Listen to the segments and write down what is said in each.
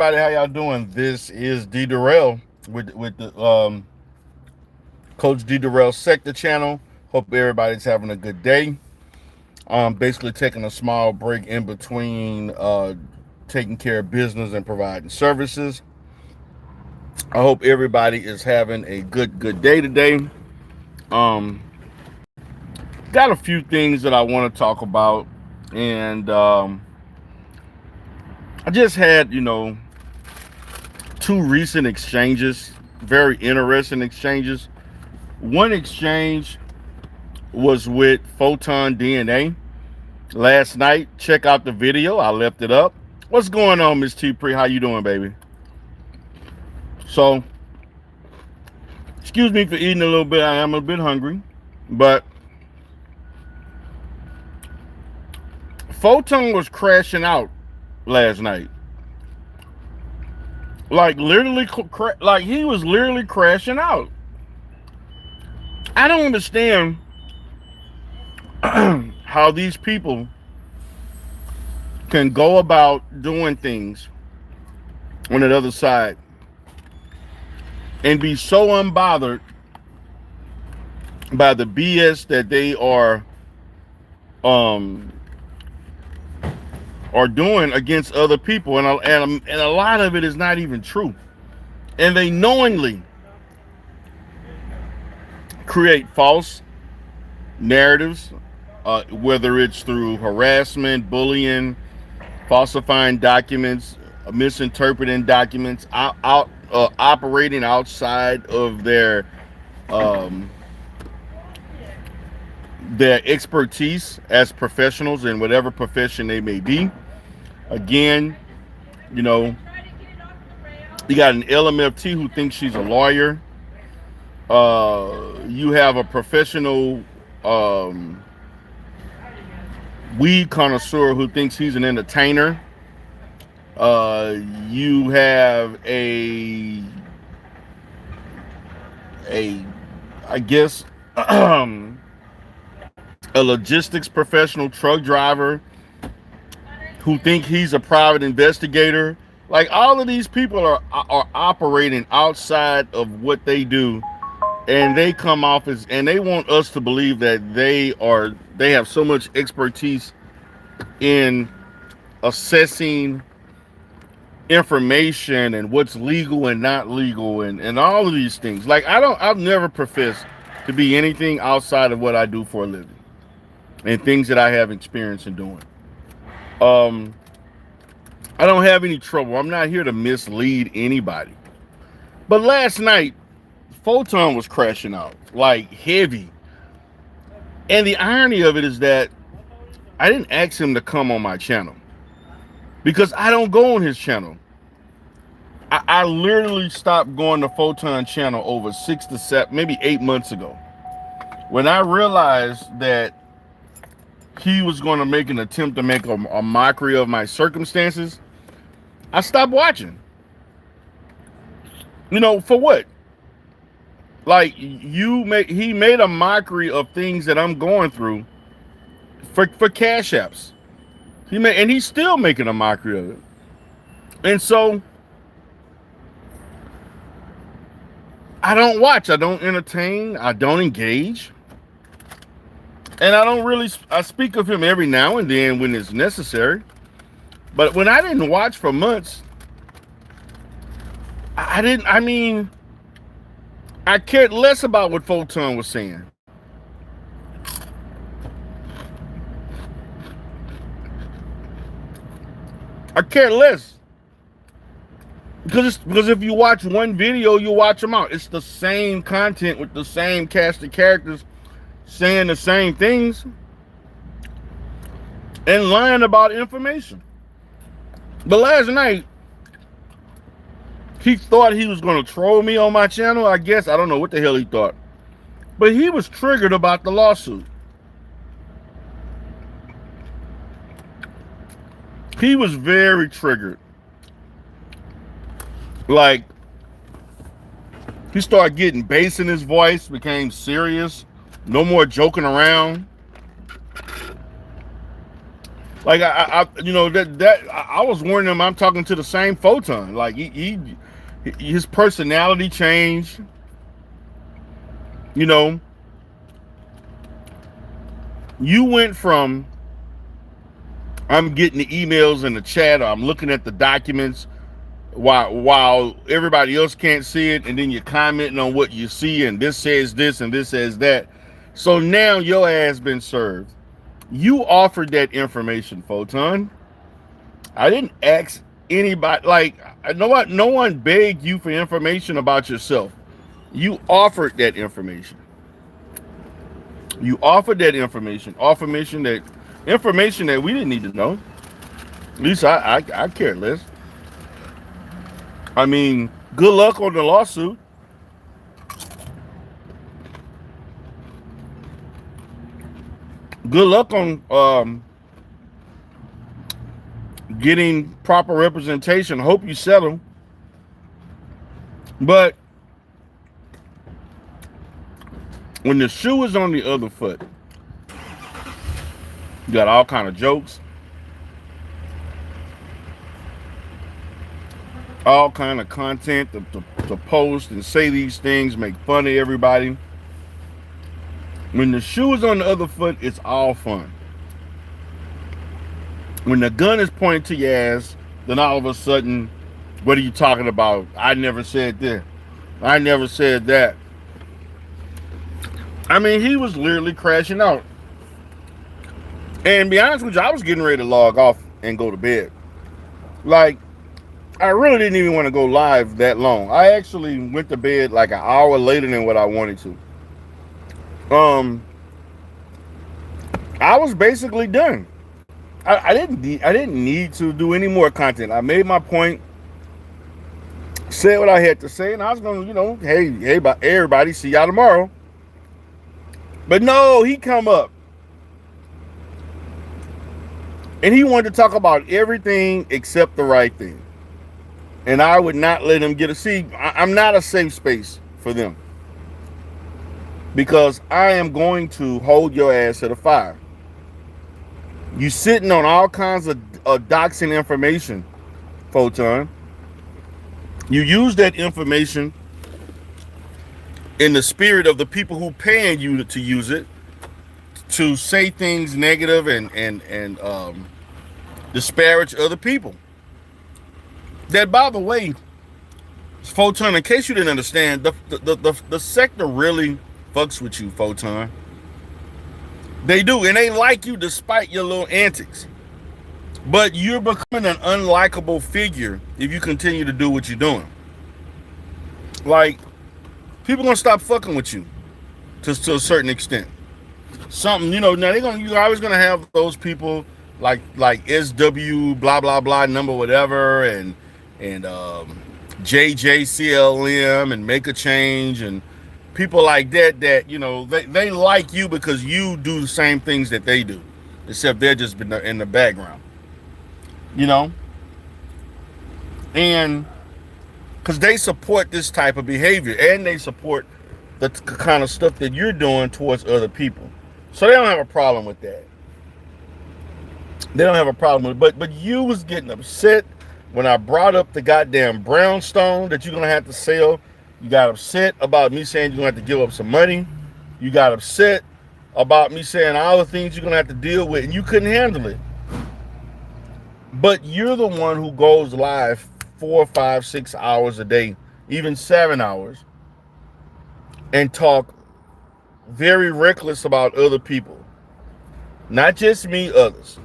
Everybody, how y'all doing? This is D Durrell with the Coach D Durrell Sector Channel. Hope everybody's having a good day. Basically taking a small break in between taking care of business and providing services. I hope everybody is having a good day today. Um, got a few things that I want to talk about, and I just had two recent exchanges, very interesting exchanges. One exchange was with Photon DNA last night. Check out the video. I left it up. What's going on, Miss T Pre? How you doing, baby? So, excuse me for eating a little bit. I am a bit hungry, but Photon was crashing out last night. Like literally, like he was literally crashing out. I don't understand how these people can go about doing things on the other side and be so unbothered by the BS that they are doing against other people, and a lot of it is not even true, and they knowingly create false narratives, whether it's through harassment, bullying, falsifying documents, misinterpreting documents, operating outside of their expertise as professionals in whatever profession they may be. Again, you know, you got an LMFT who thinks she's a lawyer. You have a professional weed connoisseur who thinks he's an entertainer. You have I guess a logistics professional truck driver who think he's a private investigator. Like, all of these people are operating outside of what they do, and they come off as, and they want us to believe that they have so much expertise in assessing information and what's legal and not legal, and all of these things. Like, I've never professed to be anything outside of what I do for a living and things that I have experience in doing. I don't have any trouble. I'm not here to mislead anybody. But last night, Photon was crashing out like heavy. And the irony of it is that I didn't ask him to come on my channel because I don't go on his channel. I literally stopped going to Photon channel over 6 to 7, maybe 8 months ago, when I realized that he was going to make an attempt to make a mockery of my circumstances. I stopped watching. For what? Like, he made a mockery of things that I'm going through for cash apps. And he's still making a mockery of it. And so I don't watch, I don't entertain, I don't engage. And I speak of him every now and then when it's necessary. But when I didn't watch for months, I cared less about what Photon was saying. I care less. Because if you watch one video, you watch them out. It's the same content with the same cast of characters saying the same things and lying about information. But last night, he thought he was going to troll me on my channel. I guess, I don't know what the hell he thought. But he was triggered about the lawsuit. He was very triggered. Like, he started getting bass in his voice, became serious. No more joking around. Like you know that I was warning him. I'm talking to the same Photon. Like his personality changed. You know, you went from I'm getting the emails in the chat, or I'm looking at the documents while everybody else can't see it, and then you're commenting on what you see, and this says this and this says that. So now your ass been served. You offered that information, Photon. I didn't ask anybody. Like no one begged you for information about yourself. You offered that information. You offered that information that we didn't need to know. At least I care less. I mean, good luck on the lawsuit. Good luck on getting proper representation. Hope you settle. But when the shoe is on the other foot, you got all kind of jokes, all kind of content to post and say these things, make fun of everybody. When the shoe is on the other foot, it's all fun. When the gun is pointed to your ass, then all of a sudden, what are you talking about? I never said this. I never said that. I mean, he was literally crashing out. And to be honest with you, I was getting ready to log off and go to bed. Like, I really didn't even want to go live that long. I actually went to bed like an hour later than what I wanted to. I was basically done. I didn't need to do any more content. I made my point, said what I had to say, and I was gonna, hey, everybody, see y'all tomorrow. But no, he come up and he wanted to talk about everything except the right thing. And I would not let him get a seat. I'm not a safe space for them. Because I am going to hold your ass to the fire. You sitting on all kinds of doxing information, Photon. You use that information in the spirit of the people who paying you to use it to say things negative and disparage other people. That, by the way, Photon, in case you didn't understand, the sector really fucks with you, Photon. They do, and they like you despite your little antics. But you're becoming an unlikable figure if you continue to do what you're doing. Like, people gonna stop fucking with you to a certain extent. Something, now you're always gonna have those people like SW blah blah blah number whatever and JJCLM and Make a Change and people like that they like you because you do the same things that they do, except they're just in the background, and because they support this type of behavior and they support the kind of stuff that you're doing towards other people, so they don't have a problem with that. They don't have a problem with it, but you was getting upset when I brought up the goddamn brownstone that you're gonna have to sell. You got upset about me saying you're gonna have to give up some money. You got upset about me saying all the things you're gonna have to deal with, and you couldn't handle it. But you're the one who goes live 4, 5, 6 hours a day, even 7 hours, and talk very reckless about other people. Not just me, others.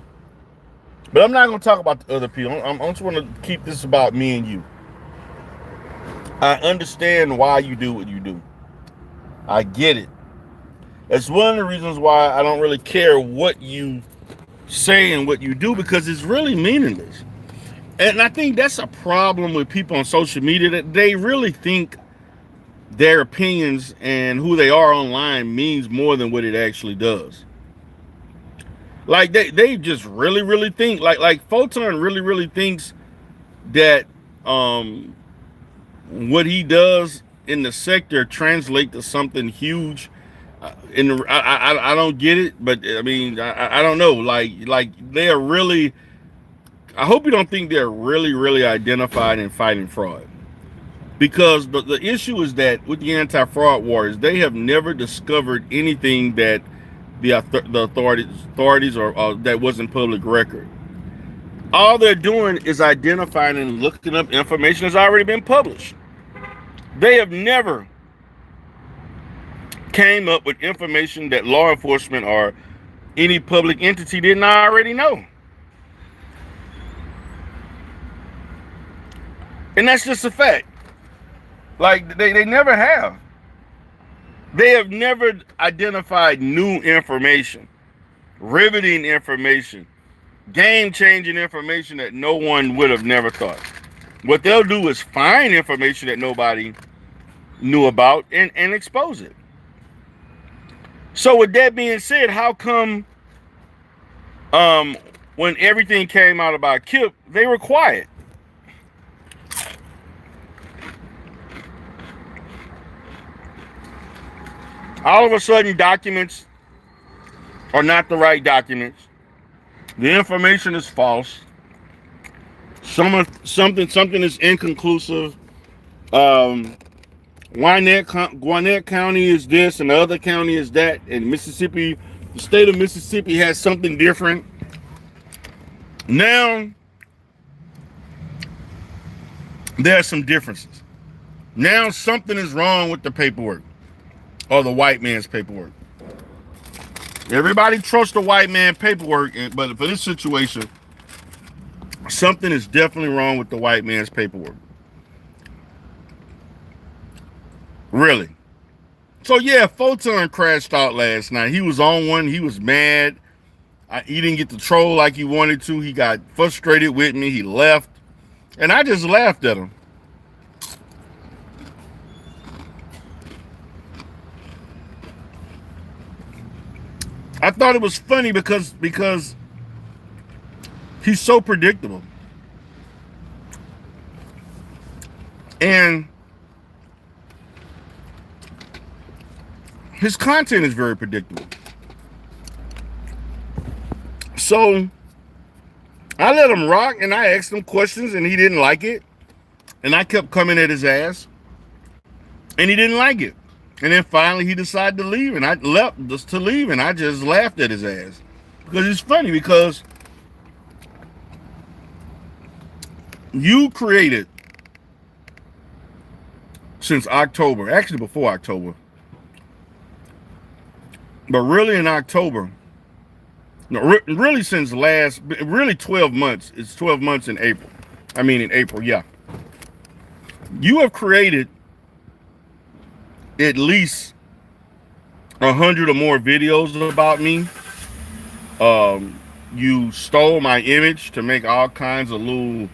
But I'm not gonna talk about the other people. I just want to keep this about me and you. I understand why you do what you do. I get it. It's one of the reasons why I don't really care what you say and what you do, because it's really meaningless. And I think that's a problem with people on social media, that they really think their opinions and who they are online means more than what it actually does. Like they just really think like Photon really thinks that what he does in the sector translate to something huge. I don't get it, but I mean I don't know. Like they're really. I hope you don't think they're really identified in fighting fraud, because the issue is that with the anti-fraud wars, they have never discovered anything that the authorities or that wasn't public record. All they're doing is identifying and looking up information that's already been published. They have never came up with information that law enforcement or any public entity didn't already know. And that's just a fact. Like, they never have. They have never identified new information, riveting information, game-changing information that no one would have never thought. What they'll do is find information that nobody knew about and expose it. So with that being said, how come when everything came out about Kip, they were quiet? All of a sudden, documents are not the right documents. The information is false. Something is inconclusive. Gwinnett County is this, and the other county is that. And Mississippi, the state of Mississippi has something different. Now, there are some differences. Now, something is wrong with the paperwork. Or the white man's paperwork. Everybody trusts the white man paperwork, but for this situation, something is definitely wrong with the white man's paperwork. Really. So yeah, Photon crashed out last night. He was on one. He was mad. He didn't get to troll like he wanted to. He got frustrated with me. He left. And I just laughed at him. I thought it was funny because he's so predictable. And his content is very predictable. So I let him rock and I asked him questions and he didn't like it. And I kept coming at his ass. And he didn't like it. And then finally he decided to leave, and I left just to leave, and I just laughed at his ass. Because it's funny, because you created since October, actually before October, but really in October, no, really since really 12 months. It's 12 months in April. I mean in April, yeah. You have created at least 100 or more videos about me. You stole my image to make all kinds of little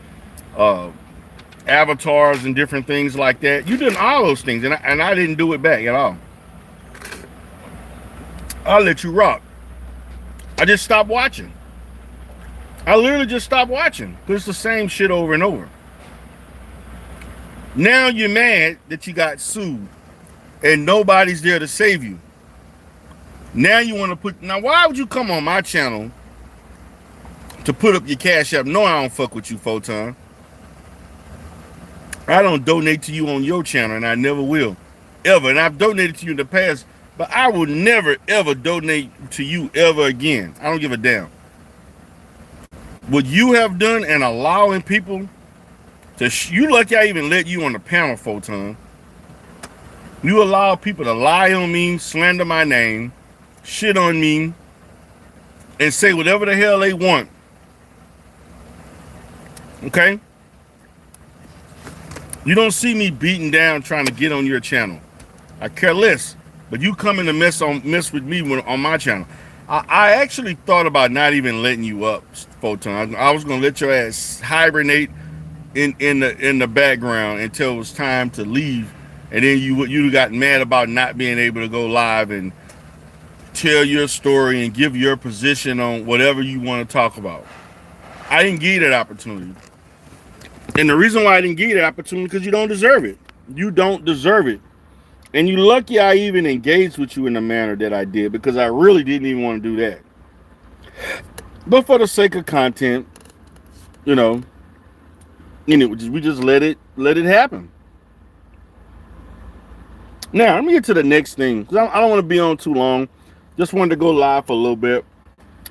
avatars and different things like that. You did all those things, and I didn't do it back at all. I'll let you rock. I just stopped watching. I literally just stopped watching because it's the same shit over and over. Now you're mad that you got sued and nobody's there to save you. Now you want to now why would you come on my channel to put up your Cash App? No, I don't fuck with you, Photon. I don't donate to you on your channel, and I never will, ever. And I've donated to you in the past, but I will never, ever donate to you ever again. I don't give a damn. What you have done and allowing people to, you lucky I even let you on the panel, Photon. You allow people to lie on me, slander my name, shit on me, and say whatever the hell they want. Okay? You don't see me beating down trying to get on your channel. I care less. But you coming to mess with me on my channel. I actually thought about not even letting you up, Photon. I was gonna let your ass hibernate in the background until it was time to leave. And then you got mad about not being able to go live and tell your story and give your position on whatever you want to talk about. I didn't give you that opportunity. And the reason why I didn't give you that opportunity because you don't deserve it. You don't deserve it. And you lucky I even engaged with you in the manner that I did, because I really didn't even want to do that. But for the sake of content, you know, we just let it happen. Now let me get to the next thing, because I don't want to be on too long. Just wanted to go live for a little bit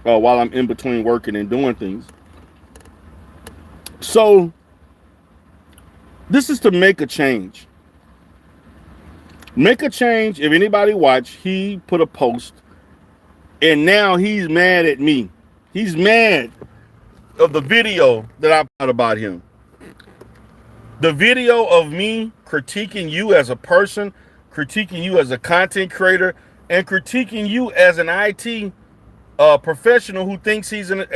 while I'm in between working and doing things. So this is to make a change. Make a change. If anybody watched, he put a post, and now he's mad at me. He's mad of the video that I put about him. The video of me critiquing you as a person, critiquing you as a content creator, and critiquing you as an IT professional who thinks he's a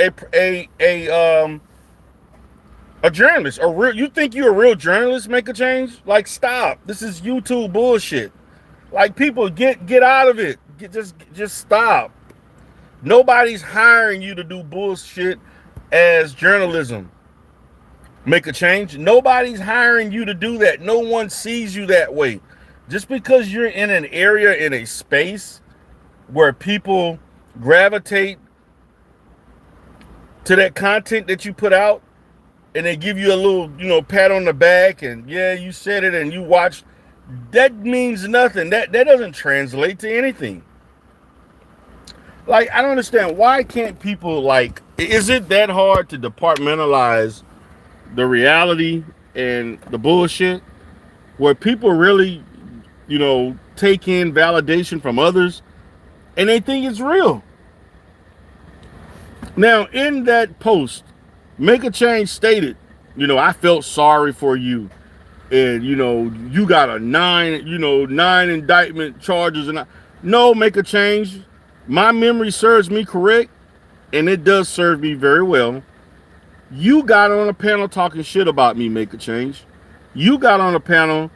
journalist. You think you're a real journalist? Make a change? Like, stop. This is YouTube bullshit. Like, people, get out of it. Just stop. Nobody's hiring you to do bullshit as journalism. Make a change. Nobody's hiring you to do that. No one sees you that way. Just because you're in an area, in a space where people gravitate to that content that you put out, and they give you a little, pat on the back, and yeah, you said it and you watched, that means nothing. That doesn't translate to anything. Like, I don't understand, why can't people, like, is it that hard to departmentalize the reality and the bullshit, where people really, take in validation from others and they think it's real? Now, in that post, Make a Change stated, I felt sorry for you, and you got a 9 indictment charges, and no, Make a Change. My memory serves me correct, and it does serve me very well. You got on a panel talking shit about me, Make a Change. You got on a panel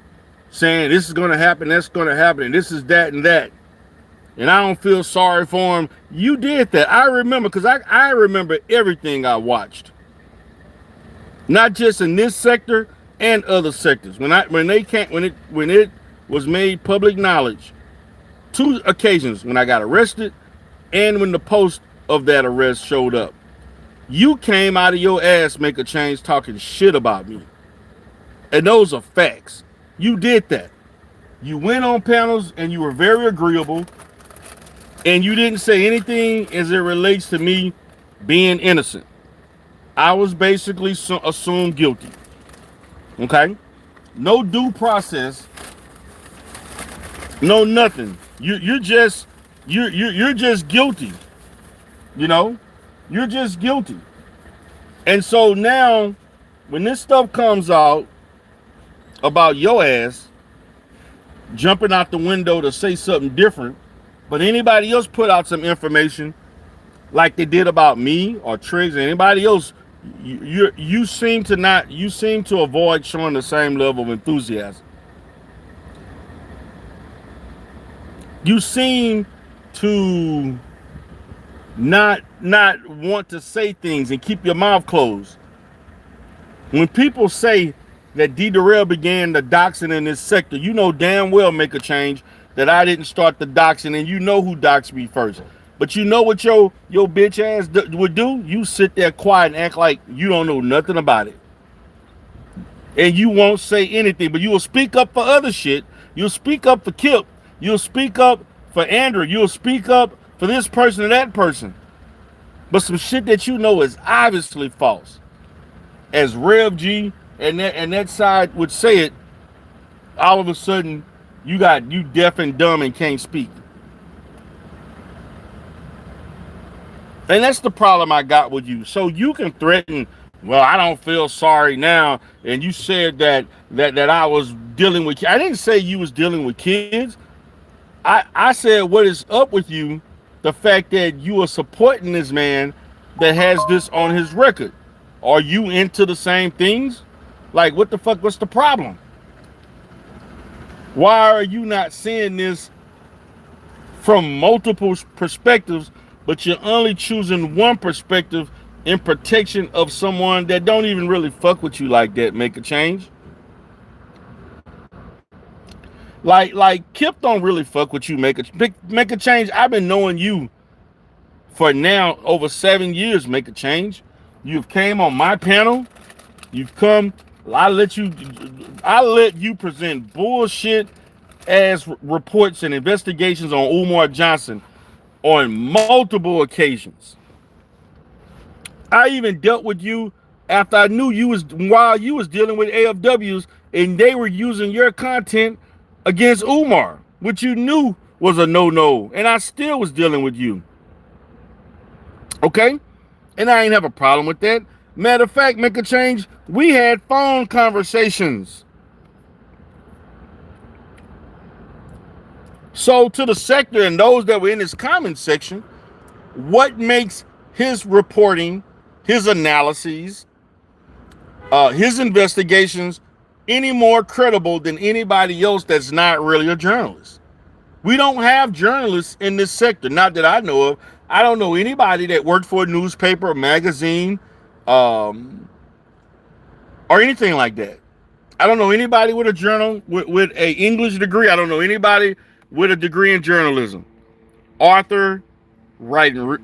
saying this is going to happen, that's going to happen, and this is that and that, and I don't feel sorry for him. You did that. I remember, because I remember everything I watched. Not just in this sector and other sectors. When it was made public knowledge, 2 occasions, when I got arrested and when the post of that arrest showed up, you came out of your ass, Make a Change, talking shit about me. And those are facts. You did that. You went on panels and you were very agreeable, and you didn't say anything as it relates to me being innocent. I was basically assumed guilty. Okay? No due process. No nothing. You're just guilty. You're just guilty. And so now, when this stuff comes out about your ass jumping out the window to say something different, but anybody else put out some information like they did about me or Triggs or anybody else, you seem to avoid showing the same level of enthusiasm. You seem to not want to say things and keep your mouth closed. When people say that D. Durrell began the doxing in this sector, you know damn well, Make a Change, that I didn't start the doxing, and you know who doxed me first. But you know what your bitch ass would do? You sit there quiet and act like you don't know nothing about it. And you won't say anything, but you will speak up for other shit. You'll speak up for Kip. You'll speak up for Andrew. You'll speak up for this person or that person. But some shit that you know is obviously false, as Rev G and that side would say it, all of a sudden you deaf and dumb and can't speak. And that's the problem I got with you. So you can threaten, well, I don't feel sorry now, and you said that I was dealing with, I didn't say you was dealing with kids. I said, what is up with you? The fact that you are supporting this man that has this on his record. Are you into the same things? Like, what the fuck, what's the problem? Why are you not seeing this from multiple perspectives, but you're only choosing one perspective in protection of someone that don't even really fuck with you like that, Make a Change? Like Kip don't really fuck with you. Make a change. I've been knowing you for now over 7 years. Make a change. You've came on my panel. You've come. I let you present bullshit as reports and investigations on Umar Johnson on multiple occasions. I even dealt with you after I knew you was while you was dealing with AFWs and they were using your content against Umar, which you knew was a no-no, and I still was dealing with you. Okay? And I ain't have a problem with that. Matter of fact, make a change. We had phone conversations. So to the sector and those that were in his comment section, what makes his reporting, his analyses, his investigations any more credible than anybody else that's not really a journalist? We don't have journalists in this sector, not that I know of. I don't know anybody that worked for a newspaper, a magazine, or anything like that. I don't know anybody with a journal, with a English degree. I don't know anybody with a degree in journalism. Author, writing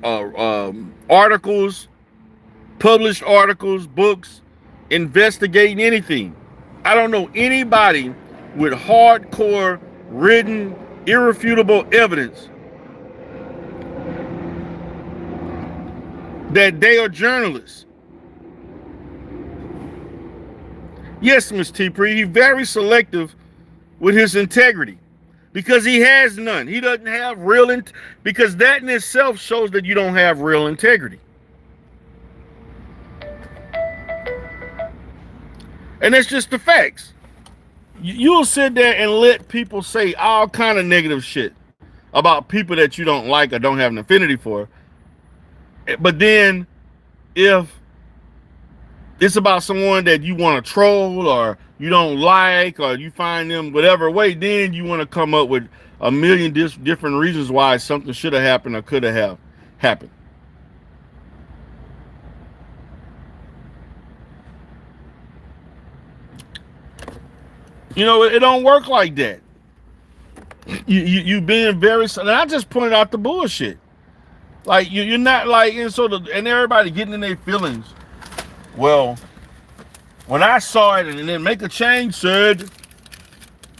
articles, published articles, books, investigating anything. I don't know anybody with hardcore, written, irrefutable evidence that they are journalists. Yes, Ms. T-Pre, he's very selective with his integrity because he has none. He doesn't have real, because that in itself shows that you don't have real integrity. And that's just the facts. You'll sit there and let people say all kind of negative shit about people that you don't like or don't have an affinity for. But then if it's about someone that you want to troll or you don't like or you find them whatever way, then you want to come up with a million different reasons why something should have happened or could have happened. You know, it don't work like that. You being very, and I just pointed out the bullshit. Like you're not like, and so and everybody getting in their feelings. Well, when I saw it and then make a change said,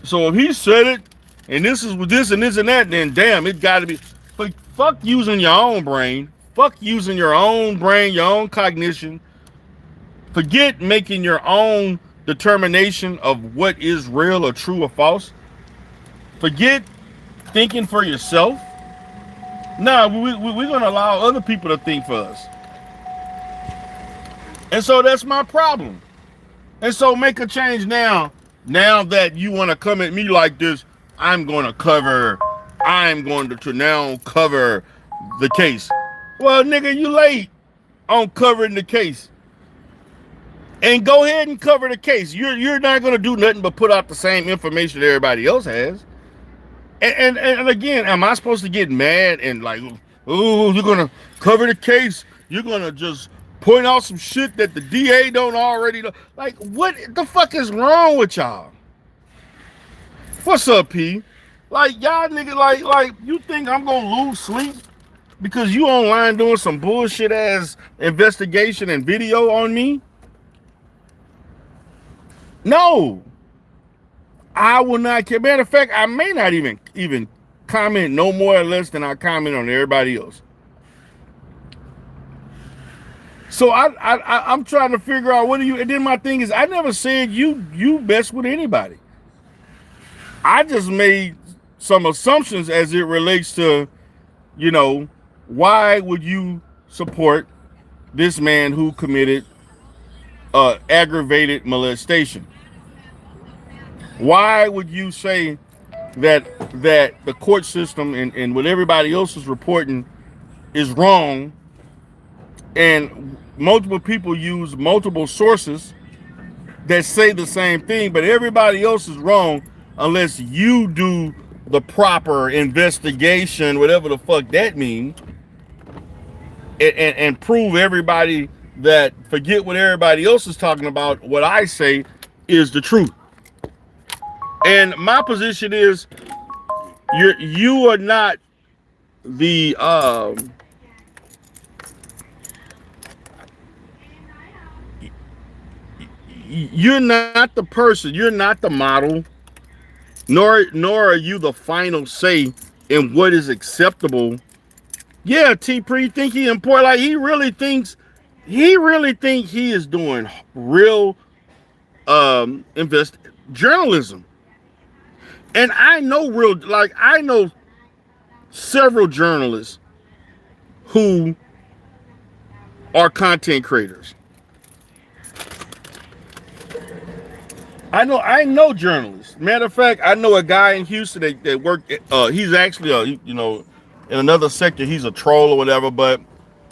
so if he said it and this is with this and this and that, then damn, it got to be. But fuck using your own brain. Fuck using your own brain, your own cognition. Forget making your own determination of what is real or true or false. Forget thinking for yourself. No, we're going to allow other people to think for us. And so that's my problem. And so make a change now. Now that you want to come at me like this, I'm going to now cover the case. Well, nigga, you late on covering the case. And go ahead and cover the case. You're not going to do nothing but put out the same information that everybody else has. And again, am I supposed to get mad and like, oh, you're going to cover the case? You're going to just point out some shit that the DA don't already know? Like, what the fuck is wrong with y'all? What's up, P? Like, y'all nigga, like you think I'm going to lose sleep because you online doing some bullshit ass investigation and video on me? No, I will not care. Matter of fact, I may not even comment no more or less than I comment on everybody else. So I'm trying to figure out what do you. And then my thing is, I never said you mess with anybody. I just made some assumptions as it relates to, you know, why would you support this man who committed aggravated molestation? Why would you say that the court system and what everybody else is reporting is wrong, and multiple people use multiple sources that say the same thing, but everybody else is wrong unless you do the proper investigation, whatever the fuck that means, and prove everybody that forget what everybody else is talking about, what I say is the truth. And my position is you are not the you're not the person, you're not the model, nor are you the final say in what is acceptable. Yeah, T Pre think he important. Like he really think he is doing real invest journalism. And I know I know several journalists who are content creators. I know journalists. Matter of fact, I know a guy in Houston that worked. He's actually in another sector. He's a troll or whatever, but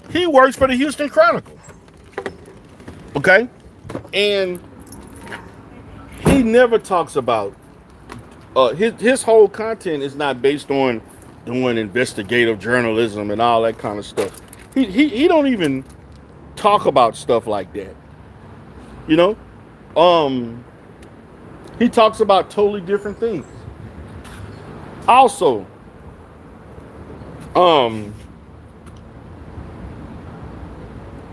he works for the Houston Chronicle. Okay, and he never talks about his whole content is not based on doing investigative journalism and all that kind of stuff. He don't even talk about stuff like that. You know, um, he talks about totally different things. Also, um,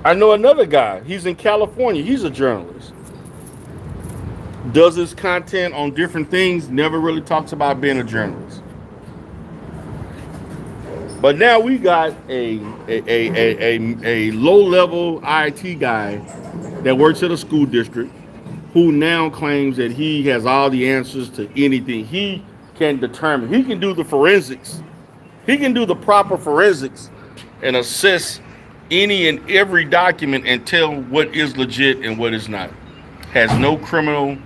I know another guy. He's in California. He's a journalist. Does his content on different things. Never really talks about being a journalist. But now we got a low level IT guy that works at a school district who now claims that he has all the answers to anything. He can determine. He can do the forensics. He can do the proper forensics and assess any and every document and tell what is legit and what is not. Has no criminal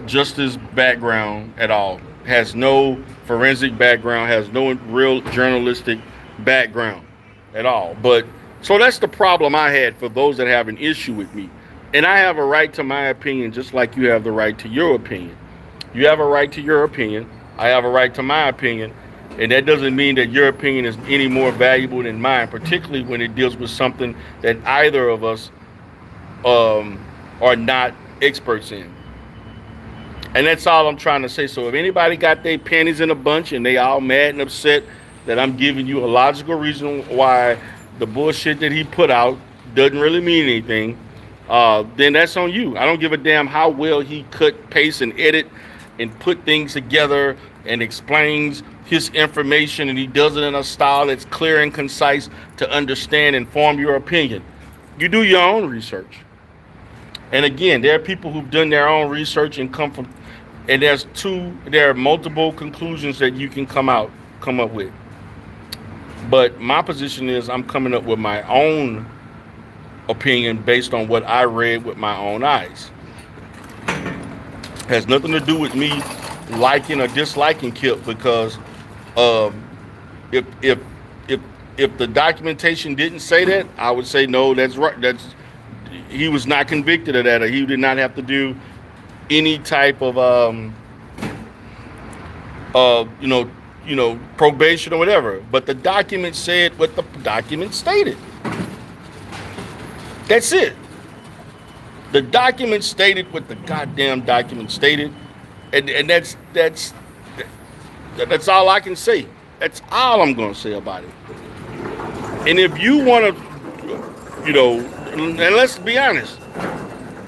justice background at all. Has no forensic background. Has no real journalistic background at all. But so that's the problem I had for those that have an issue with me. And I have a right to my opinion, just like you have the right to your opinion. You have a right to your opinion. I have a right to my opinion. And that doesn't mean that your opinion is any more valuable than mine, particularly when it deals with something that either of us are not experts in. And that's all I'm trying to say. So if anybody got their panties in a bunch and they all mad and upset that I'm giving you a logical reason why the bullshit that he put out doesn't really mean anything, then that's on you. I don't give a damn how well he cut, paste, and edit and put things together and explains his information, and he does it in a style that's clear and concise to understand and form your opinion. You do your own research. And again, there are people who've done their own research and and there are multiple conclusions that you can come up with. But my position is I'm coming up with my own opinion based on what I read with my own eyes. Has nothing to do with me liking or disliking Kip, because if if if if the documentation didn't say that, I would say no, that's right. He was not convicted of that, or he did not have to do any type of probation or whatever. But the document said what the document stated. That's it. The document stated what the goddamn document stated, and that's all I can say. That's all I'm going to say about it. And if you want to, and let's be honest,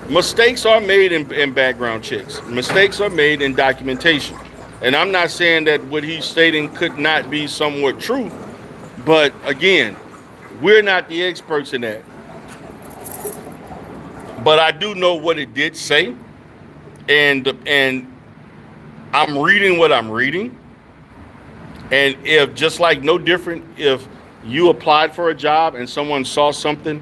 mistakes are made in background checks. Mistakes are made in documentation. And I'm not saying that what he's stating could not be somewhat true, but again, we're not the experts in that. But I do know what it did say, and I'm reading what I'm reading. And if just like no different, if you applied for a job and someone saw something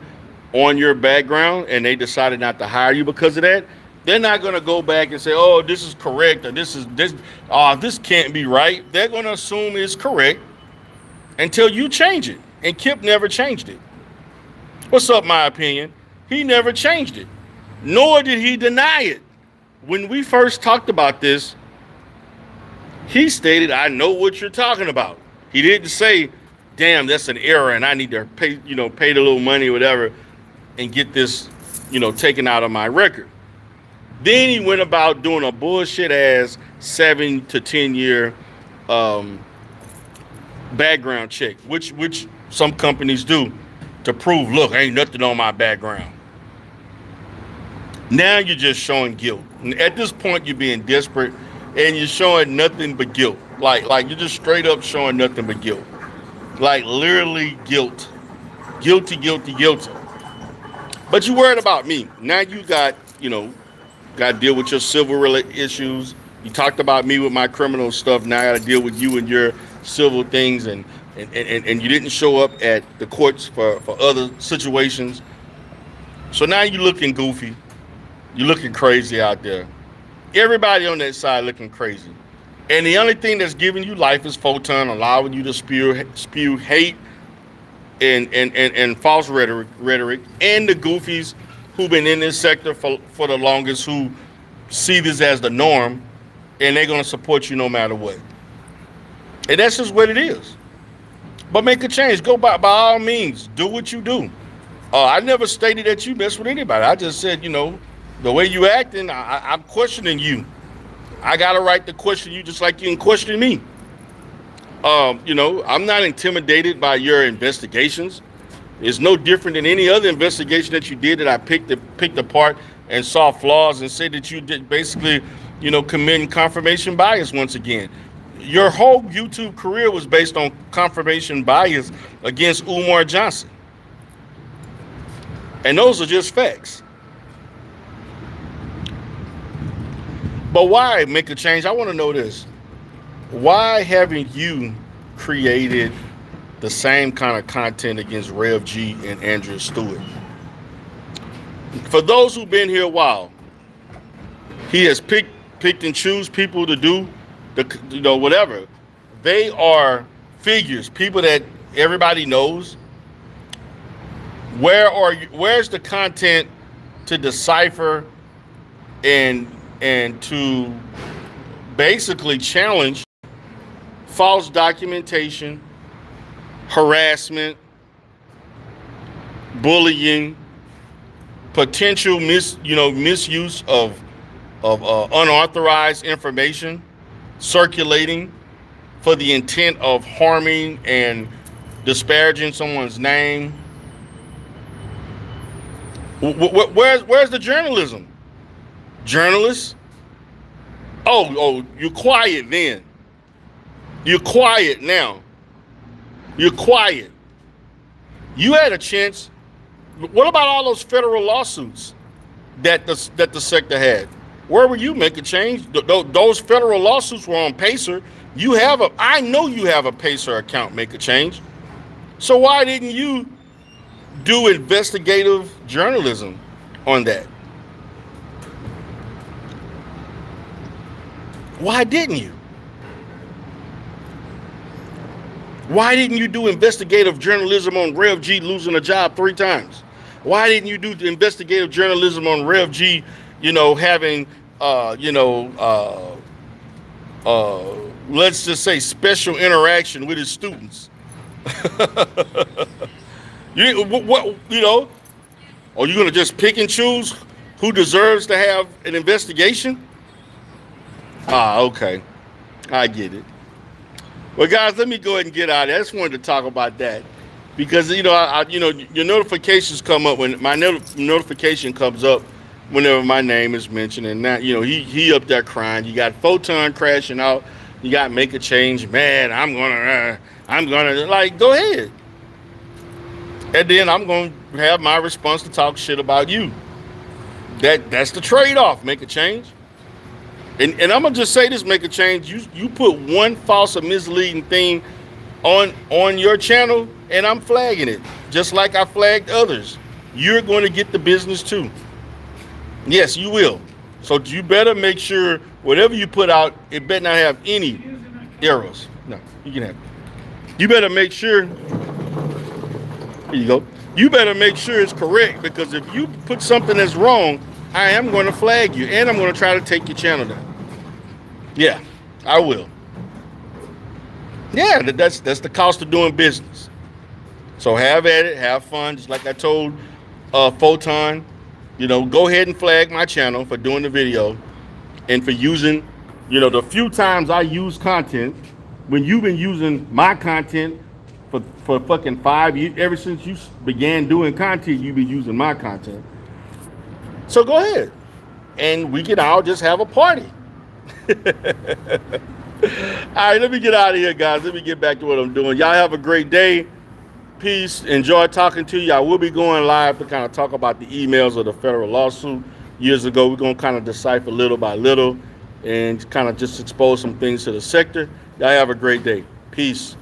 on your background and they decided not to hire you because of that, they're not going to go back and say, "Oh, this is correct," or this can't be right. They're going to assume it's correct until you change it. And Kip never changed it. What's up, my opinion? He never changed it, nor did he deny it. When we first talked about this, he stated, "I know what you're talking about." He didn't say, "Damn, that's an error and I need to pay the little money or whatever and get this, taken out of my record." Then he went about doing a bullshit ass 7 to 10 year um, background check, which some companies do to prove, look, ain't nothing on my background. Now you're just showing guilt. And at this point, you're being desperate, and you're showing nothing but guilt. Like you're just straight up showing nothing but guilt. Like literally guilt, guilty, guilty, guilty. But you worried about me. Now you got, got to deal with your civil issues. You talked about me with my criminal stuff. Now I got to deal with you and your civil things, and you didn't show up at the courts for other situations. So now you're looking goofy. You're looking crazy out there. Everybody on that side looking crazy. And the only thing that's giving you life is Photon, allowing you to spew hate and false rhetoric, and the goofies who've been in this sector for the longest, who see this as the norm, and they're going to support you no matter what. And that's just what it is. But make a change. Go by all means. Do what you do. I never stated that you mess with anybody. I just said, the way you acting, I'm questioning you. I got a right to question you just like you can question me. I'm not intimidated by your investigations. It's no different than any other investigation that you did that I picked apart and saw flaws and said that you did basically, committing confirmation bias once again. Your whole YouTube career was based on confirmation bias against Umar Johnson. And those are just facts. But why make a change? I want to know this. Why haven't you created the same kind of content against Rev G and Andrew Stewart? For those who've been here a while, he has picked and choose people to do whatever. They are figures, people that everybody knows. Where's the content to decipher and to basically challenge false documentation, harassment, bullying, potential misuse of unauthorized information circulating for the intent of harming and disparaging someone's name? Where's the journalism? Journalists? Oh, you're quiet then. You're quiet now. You're quiet. You had a chance. What about all those federal lawsuits that the sector had? Where were you? Make a change. Those federal lawsuits were on Pacer. I know you have a Pacer account. Make a change. So why didn't you do investigative journalism on that? Why didn't you? Why didn't you do investigative journalism on Rev G losing a job 3 times? Why didn't you do the investigative journalism on Rev G, having, let's just say special interaction with his students? Are you going to just pick and choose who deserves to have an investigation? Okay. I get it. Well, guys, let me go ahead and get out of it. I just wanted to talk about that because, your notifications come up when my notification comes up whenever my name is mentioned. And now, he up there crying. You got Photon crashing out. You got Make a Change. Man, I'm going to go ahead. And then I'm going to have my response to talk shit about you. That's the trade-off. Make a change. And I'm gonna just say this: Make a change. You put one false or misleading thing on your channel, and I'm flagging it, just like I flagged others. You're going to get the business too. Yes, you will. So you better make sure whatever you put out, it better not have any errors. No, you can have it. You better make sure. Here you go. You better make sure it's correct, because if you put something that's wrong, I am going to flag you, and I'm going to try to take your channel down. Yeah, I will. Yeah, that's the cost of doing business. So have at it, have fun, just like I told Photon. Go ahead and flag my channel for doing the video and for using, the few times I use content when you've been using my content for fucking 5 years. Ever since you began doing content, you've been using my content. So go ahead and we can all just have a party. All right, let me get out of here, guys. Let me get back to what I'm doing. Y'all have a great day. Peace. Enjoy talking to you. I will be going live to kind of talk about the emails of the federal lawsuit years ago. We're going to kind of decipher little by little and kind of just expose some things to the sector. Y'all have a great day. Peace.